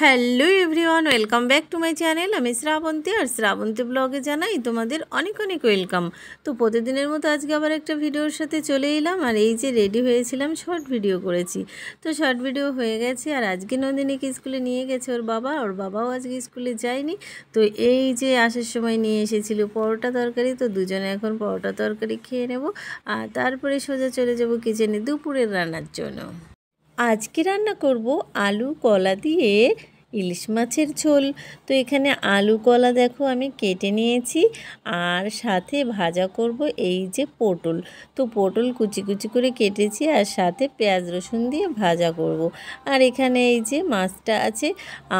Hello everyone, welcome back to my channel. আমি শ্রাবন্তী, আর শ্রাবন্তী ব্লগে জানাই তোমাদের অনেক অনেক ওয়েলকাম। তো প্রতিদিনের মতো আজকে আবার একটা ভিডিওর সাথে চলে এলাম। আর এই যে রেডি হয়েছিলাম, শর্ট ভিডিও করেছি, তো শর্ট ভিডিও হয়ে গেছে। আর আজকে নন্দিনীকে স্কুলে নিয়ে গেছে ওর বাবাও আজকে স্কুলে যায়নি। তো এই যে আসার সময় নিয়ে এসেছিল পরোটা তরকারি, তো দুজনে এখন পরোটা তরকারি খেয়ে নেব। আর তারপরে সোজা চলে যাব কিচেনে দুপুরের রান্নার জন্য। আজকে রান্না করব আলু কলা দিয়ে ইলিশ মাছের ঝোল। তো এখানে আলু কলা দেখো আমি কেটে নিয়েছি, আর সাথে ভাজা করব এই যে পটল। তো পটল কুচি কুচি করে কেটেছি, আর সাথে পেঁয়াজ রসুন দিয়ে ভাজা করব। আর এখানে এই যে মাছটা আছে,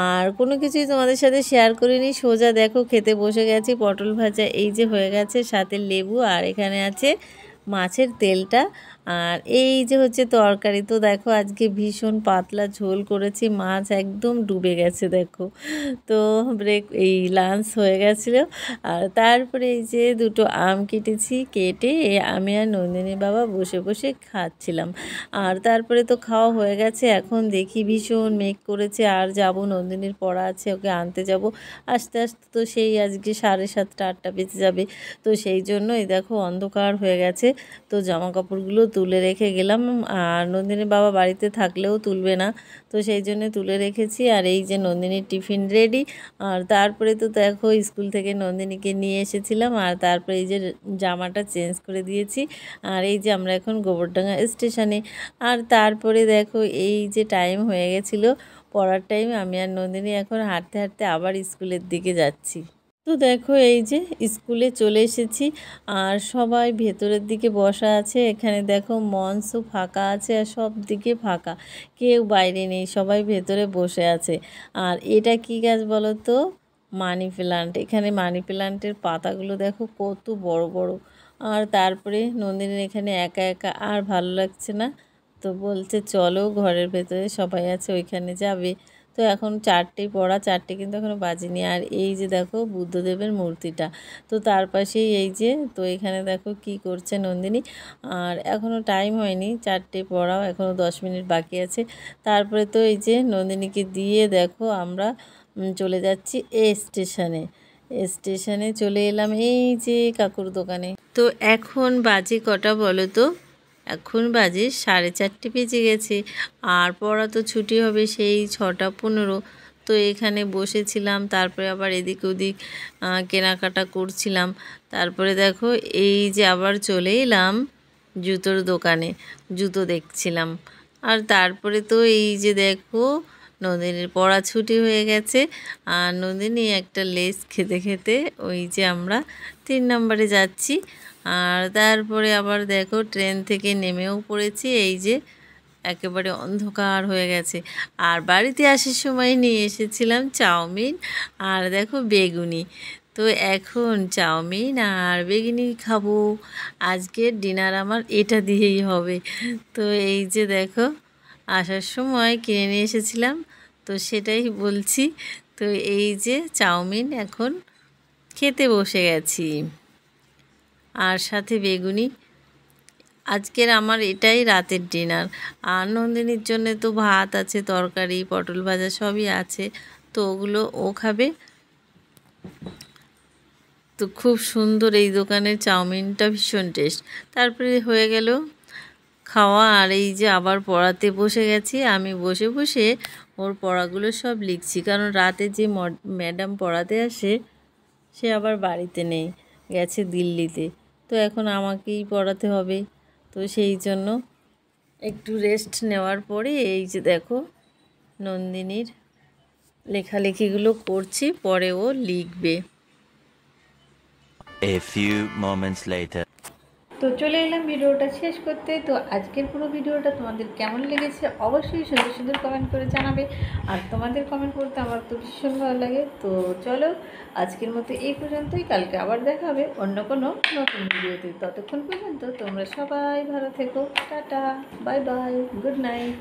আর কোনো কিছুই তোমাদের সাথে শেয়ার করিনি, সোজা দেখো খেতে বসে গেছি। পটল ভাজা এই যে হয়ে গেছে, সাথে লেবু, আর এখানে আছে মাছের তেলটা, আর এই যে হচ্ছে তরকারি। তো দেখো আজকে ভীষণ পাতলা ঝোল করেছি, মাছ একদম ডুবে গেছে দেখো। তো এই লাঞ্চ হয়ে গেছিলো। আর তারপরে এই যে দুটো আম কেটে আমি আর নন্দিনীর বাবা বসে বসে খাচ্ছিলাম। আর তারপরে তো খাওয়া হয়ে গেছে। এখন দেখি ভীষণ মেঘ করেছে, আর যাব নন্দিনীর পড়া আছে, ওকে আনতে যাব। আস্তে আস্তে তো সেই আজকে 7:30 8টা বেজে যাবে। তো সেই জন্য এই দেখো অন্ধকার হয়ে গেছে। তো জামা কাপড়গুলো তুলে রেখে গেলাম, আর নন্দিনীর বাবা বাড়িতে থাকলেও তুলবে না, তো সেই জন্য তুলে রেখেছি। আর এই যে নন্দিনীর টিফিন রেডি। আর তারপরে তো দেখো স্কুল থেকে নন্দিনীকে নিয়ে এসেছিলাম, আর তারপরে এই যে জামাটা চেঞ্জ করে দিয়েছি। আর এই যে আমরা এখন গোবরডাঙ্গা স্টেশনে। আর তারপরে দেখো এই যে টাইম হয়ে গেছিলো পড়ার টাইম, আমি আর নন্দিনী এখন হাঁটতে হাঁটতে আবার স্কুলের দিকে যাচ্ছি। তো দেখো এই যে স্কুলে চলে এসেছি, আর সবাই ভেতরের দিকে বসা আছে। এখানে দেখো মঞ্চও ফাঁকা আছে, আর সব দিকে ফাঁকা, কেউ বাইরে নেই, সবাই ভেতরে বসে আছে। আর এটা কি গাছ বলো তো? Money plant. এখানে মানি প্লান্টের পাতাগুলো দেখো কত বড় বড়। আর তারপরে নন্দিনীর এখানে একা একা আর ভালো লাগছে না, তো বলছে চলো ঘরের ভেতরে সবাই আছে ওইখানে যাবে। তো এখন 4টেই পড়া, 4টে কিন্তু এখনও বাজেনি। আর এই যে দেখো বুদ্ধদেবের মূর্তিটা, তো তার পাশেই এই যে, তো এখানে দেখো কি করছে নন্দিনী। আর এখনও টাইম হয়নি, 4টে পড়াও এখনও 10 মিনিট বাকি আছে। তারপরে তো এই যে নন্দিনীকে দিয়ে দেখো আমরা চলে যাচ্ছি স্টেশনে চলে এলাম এই যে কাকুর দোকানে। তো এখন বাজে কটা বলো তো? এখন বাজে 4:30 বেজে গেছে। আর পড়া তো ছুটি হবে সেই 6টা 15। তো এখানে বসেছিলাম, তারপরে আবার এদিক ওদিক কেনাকাটা করছিলাম। তারপরে দেখো এই যে আবার চলে এলাম জুতোর দোকানে, জুতো দেখছিলাম। আর তারপরে তো এই যে দেখো নন্দিনীর পড়া ছুটি হয়ে গেছে, আর নন্দিনী একটা লেস খেতে খেতে ওই যে আমরা 3 নম্বরে যাচ্ছি। আর তারপরে আবার দেখো ট্রেন থেকে নেমেও পড়েছি, এই যে একেবারে অন্ধকার হয়ে গেছে। আর বাড়িতে আসার সময় নিয়ে এসেছিলাম চাউমিন আর দেখো বেগুনি। তো এখন চাউমিন আর বেগুনি খাবো, আজকের ডিনার আমার এটা দিয়েই হবে। তো এই যে দেখো আসার সময় কিনে নিয়ে এসেছিলাম, তো সেটাই বলছি। তো এই যে চাউমিন এখন খেতে বসে গেছি, আর সাথে বেগুনি। আজকের আমার এটাই রাতের ডিনার। আর নন্দিনীর জন্য তো ভাত আছে, তরকারি, পটল ভাজা সবই আছে, তো ওগুলো ও খাবে। তো খুব সুন্দর এই দোকানের চাউমিনটা, ভীষণ টেস্ট। তারপরে হয়ে গেল খাওয়া, আর এই যে আবার পড়াতে বসে গেছি। আমি বসে বসে ওর পড়াগুলো সব লিখছি, কারণ রাতে যে ম্যাডাম পড়াতে আসে সে আবার বাড়িতে নেই, গেছে দিল্লিতে। তো এখন আমাকেই পড়াতে হবে, তো সেই জন্য একটু রেস্ট নেওয়ার পরে এই যে দেখো নন্দিনীর লেখালেখিগুলো করছি, পরে ও লিখবে। A few moments later. তো চলে এলাম ভিডিওটা শেষ করতে। তো আজকের পুরো ভিডিওটা তোমাদের কেমন লেগেছে অবশ্যই সুন্দর সুন্দর কমেন্ট করে জানাবে, আর তোমাদের কমেন্ট করতে আমার তো ভীষণ ভালো লাগে। তো চলো আজকের মতো এই পর্যন্তই, কালকে আবার দেখা হবে অন্য কোনো নতুন ভিডিওতে। ততক্ষণ পর্যন্ত তোমরা সবাই ভালো থেকো, tata, bye bye, good night.